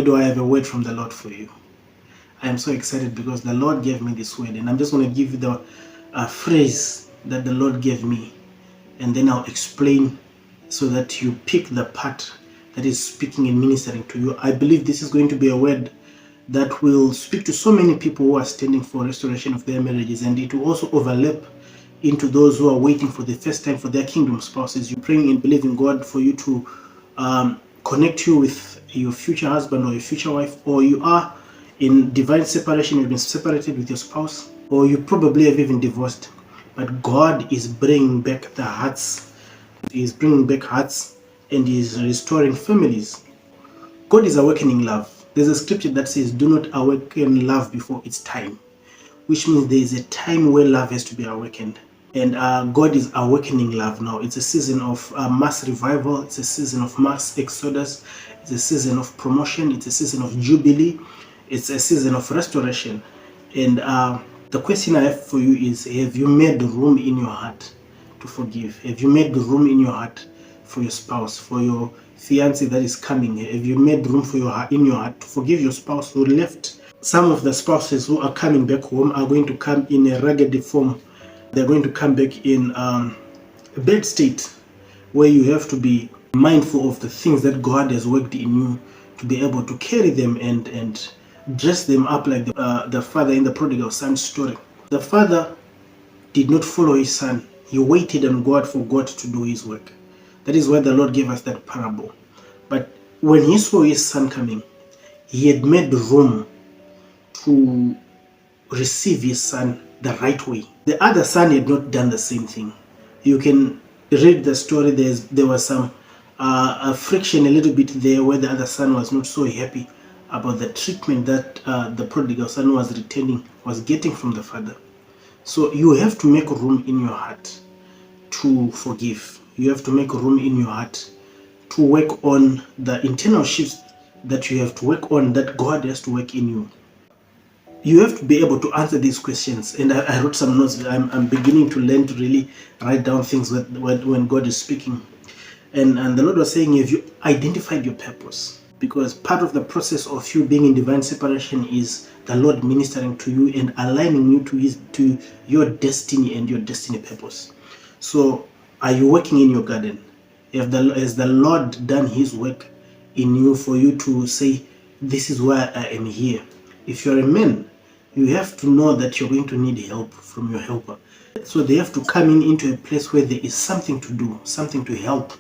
Do I have a word from the Lord for you? I am so excited because the Lord gave me this word, and I'm just going to give you the phrase that the Lord gave me, and then I'll explain so that you pick the part that is speaking and ministering to you. I believe this is going to be a word that will speak to so many people who are standing for restoration of their marriages, and it will also overlap into those who are waiting for the first time for their kingdom spouses. You're praying and believing God for you to connect you with your future husband or your future wife, or you are in divine separation, you've been separated with your spouse, or you probably have even divorced, but God is bringing back the hearts. He is bringing back hearts, and He is restoring families. God is awakening love. There's a scripture that says, do not awaken love before its time, which means there is a time where love has to be awakened. And God is awakening love now. It's a season of mass revival. It's a season of mass exodus. It's a season of promotion. It's a season of jubilee. It's a season of restoration. And the question I have for you is, have you made room in your heart to forgive? Have you made room in your heart for your spouse, for your fiancé that is coming? Have you made room for in your heart to forgive your spouse who left? Some of the spouses who are coming back home are going to come in a ragged form. They're going to come back in a bad state, where you have to be mindful of the things that God has worked in you to be able to carry them and dress them up like the father in the prodigal son story. The father did not follow his son. He waited on God for God to do his work. That is why the Lord gave us that parable. But when he saw his son coming, he had made room to receive his son the right way. The other son had not done the same thing. You can read the story. There was some a friction a little bit there, where the other son was not so happy about the treatment that the prodigal son was returning was getting from the father. So you have to make room in your heart to forgive. You have to make room in your heart to work on the internal shifts that you have to work on, that God has to work in you. You have to be able to answer these questions. And I wrote some notes. I'm beginning to learn to really write down things when God is speaking. And the Lord was saying, have you identified your purpose? Because part of the process of you being in divine separation is the Lord ministering to you and aligning you to your destiny and your destiny purpose. So are you working in your garden? Has the Lord done His work in you for you to say, this is why I am here? If you're a man, you have to know that you're going to need help from your helper. So they have to come into a place where there is something to do, something to help.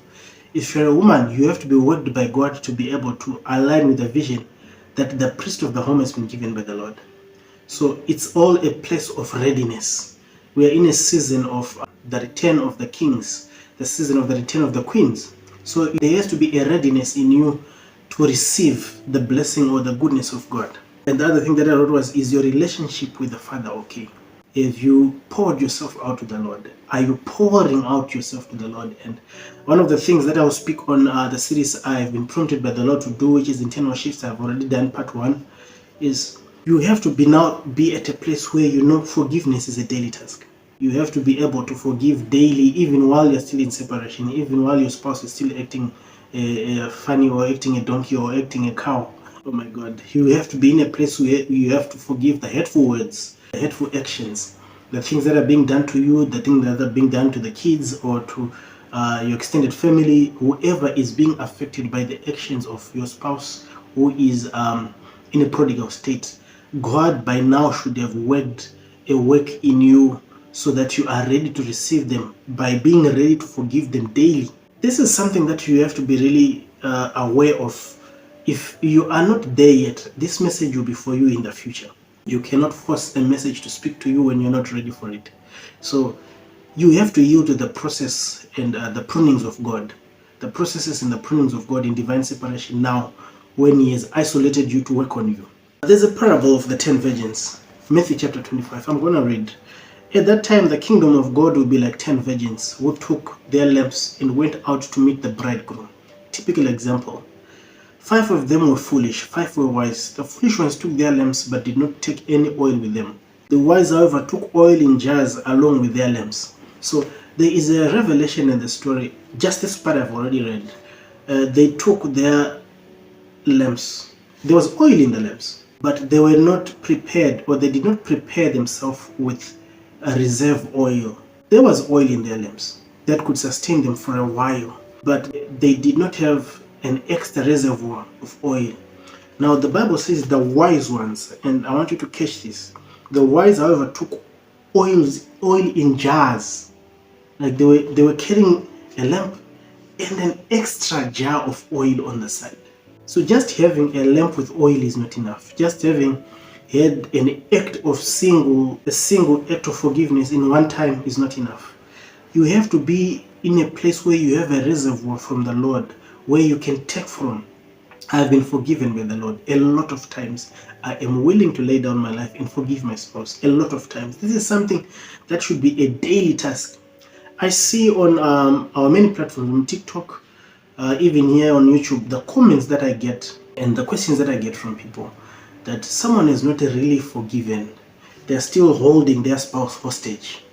If you're a woman, you have to be worked by God to be able to align with the vision that the priest of the home has been given by the Lord. So it's all a place of readiness. We are in a season of the return of the kings, the season of the return of the queens. So there has to be a readiness in you to receive the blessing or the goodness of God. And the other thing that I wrote was, is your relationship with the Father okay? Have you poured yourself out to the Lord? Are you pouring out yourself to the Lord? And one of the things that I will speak on the series I've been prompted by the Lord to do, which is internal shifts, I've already done part 1, is you have to be at a place where you know forgiveness is a daily task. You have to be able to forgive daily, even while you're still in separation, even while your spouse is still acting funny, or acting a donkey, or acting a cow. Oh my God. You have to be in a place where you have to forgive the hateful words, the hateful actions, the things that are being done to you, the things that are being done to the kids or to your extended family, whoever is being affected by the actions of your spouse who is in a prodigal state. God by now should have worked a work in you so that you are ready to receive them by being ready to forgive them daily. This is something that you have to be really aware of. If you are not there yet, this message will be for you in the future. You cannot force a message to speak to you when you're not ready for it. So you have to yield to the process and the prunings of God. The processes and the prunings of God in divine separation now, when He has isolated you to work on you. There's a parable of the 10 virgins. Matthew chapter 25. I'm going to read. At that time, the kingdom of God will be like 10 virgins who took their lamps and went out to meet the bridegroom. Typical example. 5 of them were foolish, 5 were wise. The foolish ones took their lamps but did not take any oil with them. The wise, however, took oil in jars along with their lamps. So there is a revelation in the story. Just this part I've already read. They took their lamps There was oil in the lamps, but they were not prepared, or they did not prepare themselves with a reserve oil. There was oil in their lamps that could sustain them for a while, but they did not have an extra reservoir of oil. Now the Bible says the wise ones, and I want you to catch this. The wise, however, took oil in jars. Like they were carrying a lamp and an extra jar of oil on the side. So just having a lamp with oil is not enough. Just having had an act of a single act of forgiveness in one time is not enough. You have to be in a place where you have a reservoir from the Lord, where you can take from. I have been forgiven by the Lord a lot of times. I am willing to lay down my life and forgive my spouse a lot of times. This is something that should be a daily task. I see on our many platforms, on TikTok, even here on YouTube, the comments that I get and the questions that I get from people, that someone is not really forgiven. They're still holding their spouse hostage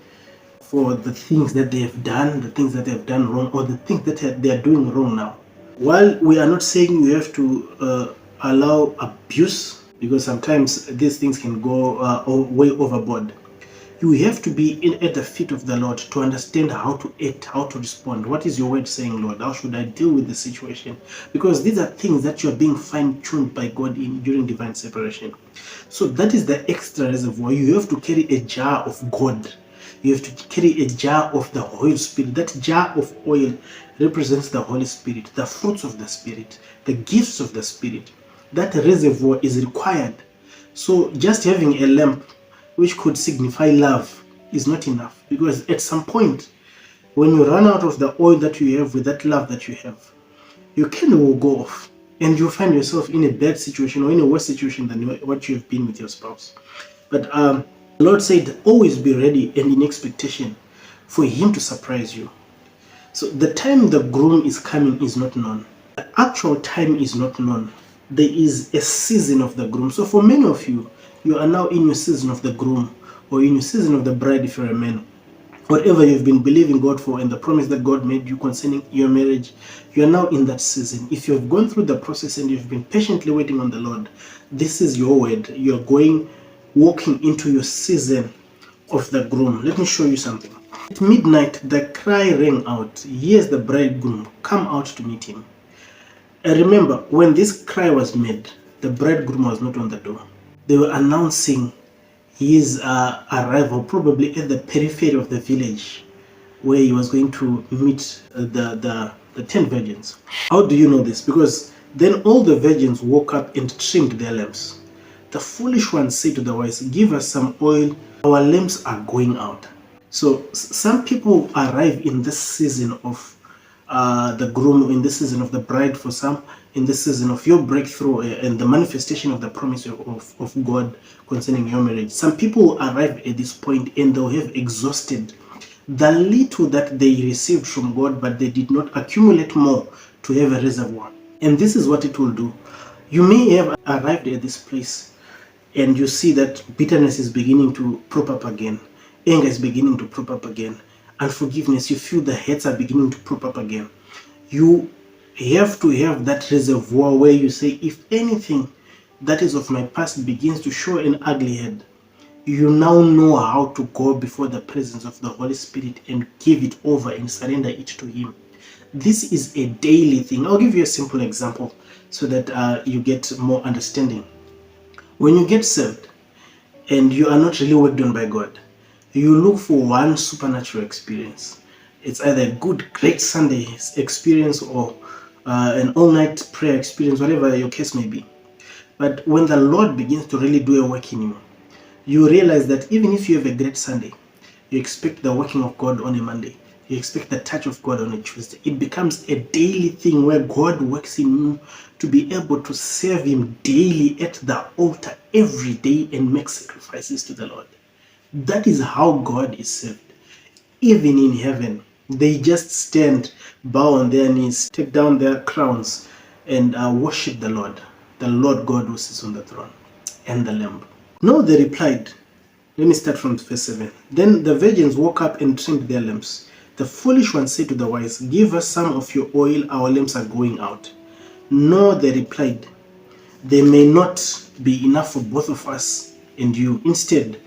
for the things that they have done, the things that they have done wrong, or the things that they are doing wrong now. While we are not saying you have to allow abuse, because sometimes these things can go way overboard, you have to be at the feet of the Lord to understand how to act, how to respond. What is your word saying, Lord? How should I deal with the situation? Because these are things that you are being fine-tuned by God during divine separation. So that is the extra reservoir. You have to carry a jar of God. You have to carry a jar of the Holy Spirit. That jar of oil represents the Holy Spirit, the fruits of the Spirit, the gifts of the Spirit. That reservoir is required. So just having a lamp, which could signify love, is not enough, because at some point when you run out of the oil that you have with that love that you have, you can go off and you find yourself in a bad situation, or in a worse situation than what you have been with your spouse. But the Lord said, always be ready and in expectation for Him to surprise you. So the time the groom is coming is not known. The actual time is not known. There is a season of the groom. So for many of you, you are now in your season of the groom, or in your season of the bride if you're a man. Whatever you've been believing God for and the promise that God made you concerning your marriage, you are now in that season. If you've gone through the process and you've been patiently waiting on the Lord, this is your word. You're walking into your season of the groom. Let me show you something. At midnight, the cry rang out, "Here's the bridegroom, come out to meet him." And remember, when this cry was made, the bridegroom was not on the door. They were announcing his arrival, probably at the periphery of the village, where he was going to meet the 10 virgins. How do you know this? Because then all the virgins woke up and trimmed their lamps. The foolish ones say to the wise, "Give us some oil, our lamps are going out." So some people arrive in this season of the groom, in this season of the bride, for some in this season of your breakthrough and the manifestation of the promise of God concerning your marriage. Some people arrive at this point and they'll have exhausted the little that they received from God, but they did not accumulate more to have a reservoir. And this is what it will do. You may have arrived at this place and you see that bitterness is beginning to prop up again. Anger is beginning to prop up again. Unforgiveness, you feel the hurts are beginning to prop up again. You have to have that reservoir where you say, if anything that is of my past begins to show an ugly head, you now know how to go before the presence of the Holy Spirit and give it over and surrender it to Him. This is a daily thing. I'll give you a simple example so that you get more understanding. When you get saved and you are not really worked on by God, you look for one supernatural experience. It's either a good, great Sunday experience or an all-night prayer experience, whatever your case may be. But when the Lord begins to really do a work in you, you realize that even if you have a great Sunday, you expect the working of God on a Monday. You expect the touch of God on a Tuesday. It becomes a daily thing where God works in you to be able to serve Him daily at the altar every day and make sacrifices to the Lord. That is how God is served. Even in heaven, they just stand, bow on their knees, take down their crowns, and worship the Lord God who sits on the throne, and the Lamb. No, they replied. Let me start from verse 7. Then the virgins woke up and trimmed their lamps. The foolish ones said to the wise, "Give us some of your oil, our lamps are going out." No, they replied. there may not be enough for both of us and you. Instead,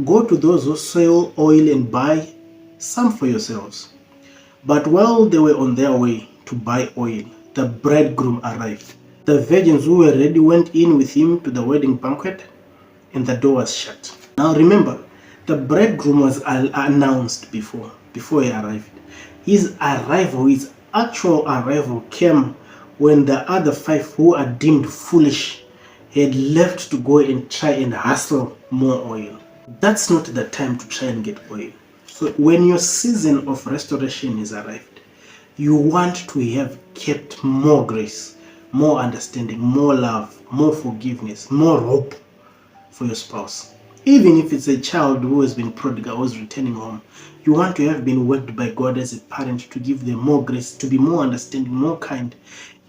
go to those who sell oil and buy some for yourselves. But while they were on their way to buy oil, the bridegroom arrived. The virgins who were ready went in with him to the wedding banquet, and the door was shut. Now remember, the bridegroom was announced before he arrived. His arrival, his actual arrival, came when the other 5 who are deemed foolish had left to go and try and hustle more oil. That's not the time to try and get oil. So when your season of restoration is arrived, you want to have kept more grace, more understanding, more love, more forgiveness, more hope for your spouse. Even if it's a child who has been prodigal, who is returning home, you want to have been worked by God as a parent to give them more grace, to be more understanding, more kind,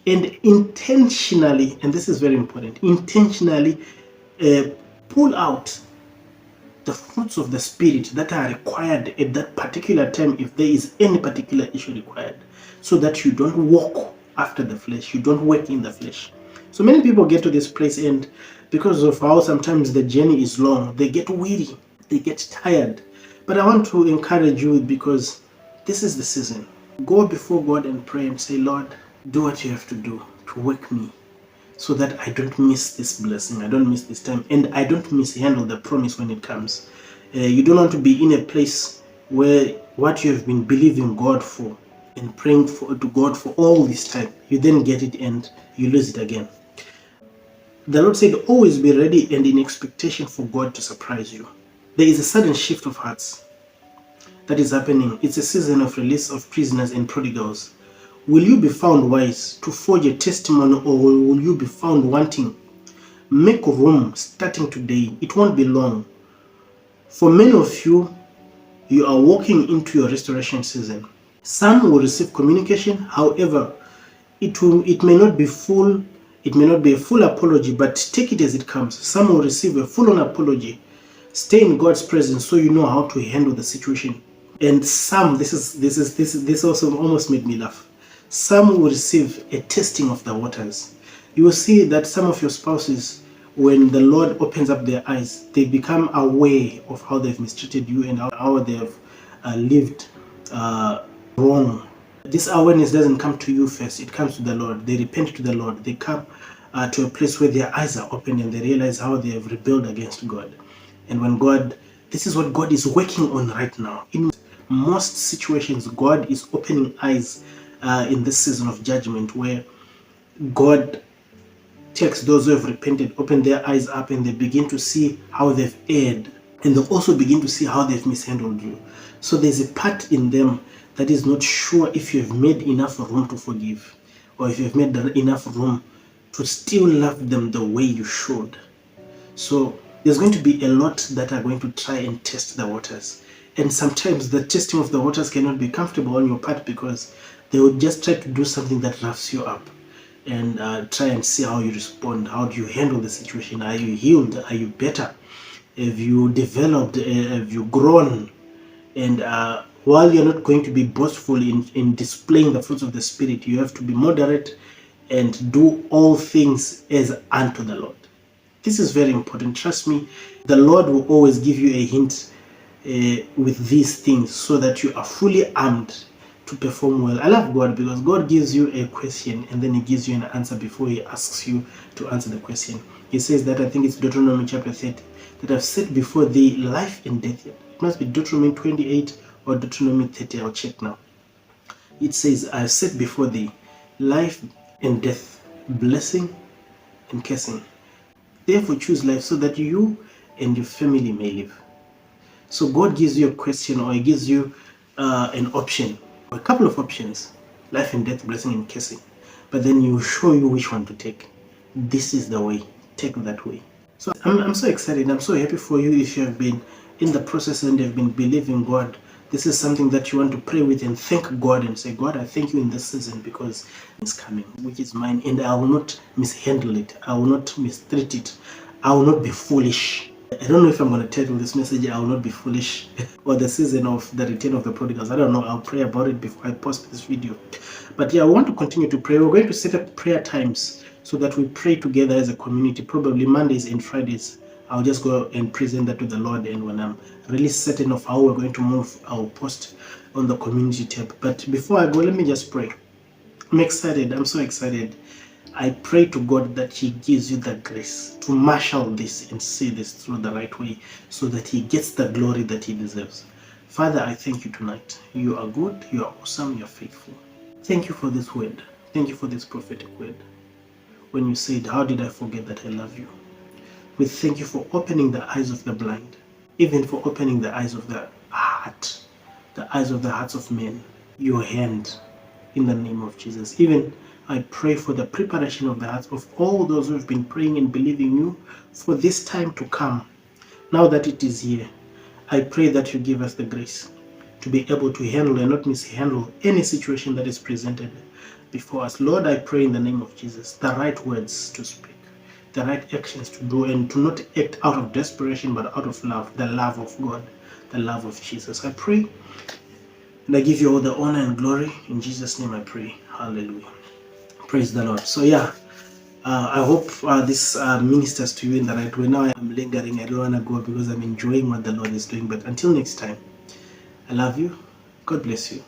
and intentionally, and this is very important, intentionally pull out the fruits of the Spirit that are required at that particular time, if there is any particular issue required, so that you don't walk after the flesh, you don't work in the flesh. So many people get to this place, and because of how sometimes the journey is long, they get weary, they get tired. But I want to encourage you, because this is the season. Go before God and pray and say, Lord, do what you have to do to work me, so that I don't miss this blessing, I don't miss this time, and I don't mishandle the promise when it comes. You don't want to be in a place where what you have been believing God for and praying to God for all this time, you then get it and you lose it again. The Lord said, always be ready and in expectation for God to surprise you. There is a sudden shift of hearts that is happening. It's a season of release of prisoners and prodigals. Will you be found wise to forge a testimony, or will you be found wanting? Make room starting today. It won't be long. For many of you, you are walking into your restoration season. Some will receive communication. However, it may not be full. It may not be a full apology, but take it as it comes. Some will receive a full-on apology. Stay in God's presence so you know how to handle the situation. And some, this also almost made me laugh. Some will receive a testing of the waters. You will see that some of your spouses, when the Lord opens up their eyes, they become aware of how they've mistreated you and how they have lived wrong. This awareness doesn't come to you first, it comes to the Lord. They repent to the Lord. They come to a place where their eyes are open and they realize how they have rebelled against God. And when God, this is what God is working on right now. In most situations, God is opening eyes in this season of judgment, where God takes those who have repented, open their eyes up, and they begin to see how they've erred, and they'll also begin to see how they've mishandled you. So there's a part in them that is not sure if you've made enough room to forgive, or if you've made enough room to still love them the way you should. So there's going to be a lot that are going to try and test the waters. And sometimes the testing of the waters cannot be comfortable on your part, because they will just try to do something that roughs you up and try and see how you respond. How do you handle the situation? Are you healed? Are you better? Have you developed? Have you grown? And while you're not going to be boastful in displaying the fruits of the Spirit, you have to be moderate and do all things as unto the Lord. This is very important. Trust me, the Lord will always give you a hint with these things, so that you are fully armed to perform well. I love God, because God gives you a question and then He gives you an answer before He asks you to answer the question. He says that, I think it's Deuteronomy chapter 30, that I've set before thee life and death. It must be Deuteronomy 28 or Deuteronomy 30. I'll check now. It says, I've set before thee life and death, blessing and cursing. Therefore choose life, so that you and your family may live. So God gives you a question, or He gives you an option, or a couple of options: life and death, blessing and cursing. But then He will show you which one to take. This is the way. Take that way. So I'm so excited. I'm so happy for you. If you have been in the process and have been believing God, this is something that you want to pray with and thank God and say, God, I thank you in this season, because it's coming, which is mine, and I will not mishandle it. I will not mistreat it. I will not be foolish. I don't know if I'm going to title this message, I will not be foolish, or the season of the return of the prodigals. I don't know. I'll pray about it before I post this video. But yeah, I want to continue to pray. We're going to set up prayer times so that we pray together as a community. Probably Mondays and Fridays, I'll just go and present that to the Lord, and when I'm really certain of how we're going to move, I'll post on the community tab. But before I go, let me just pray. I'm excited. I'm so excited. I pray to God that He gives you the grace to marshal this and see this through the right way, so that He gets the glory that He deserves. Father, I thank you tonight. You are good, you are awesome, you are faithful. Thank you for this word. Thank you for this prophetic word. When you said, how did I forget that I love you? We thank you for opening the eyes of the blind, even for opening the eyes of the heart, the eyes of the hearts of men, your hand, in the name of Jesus. Even I pray for the preparation of the hearts of all those who have been praying and believing you for this time to come. Now that it is here, I pray that you give us the grace to be able to handle and not mishandle any situation that is presented before us. Lord, I pray in the name of Jesus, the right words to speak, the right actions to do, and to not act out of desperation, but out of love, the love of God, the love of Jesus. I pray and I give you all the honor and glory. In Jesus' name I pray. Hallelujah. Praise the Lord. So yeah, I hope this ministers to you in the right way. Now I'm lingering. I don't want to go because I'm enjoying what the Lord is doing. But until next time, I love you. God bless you.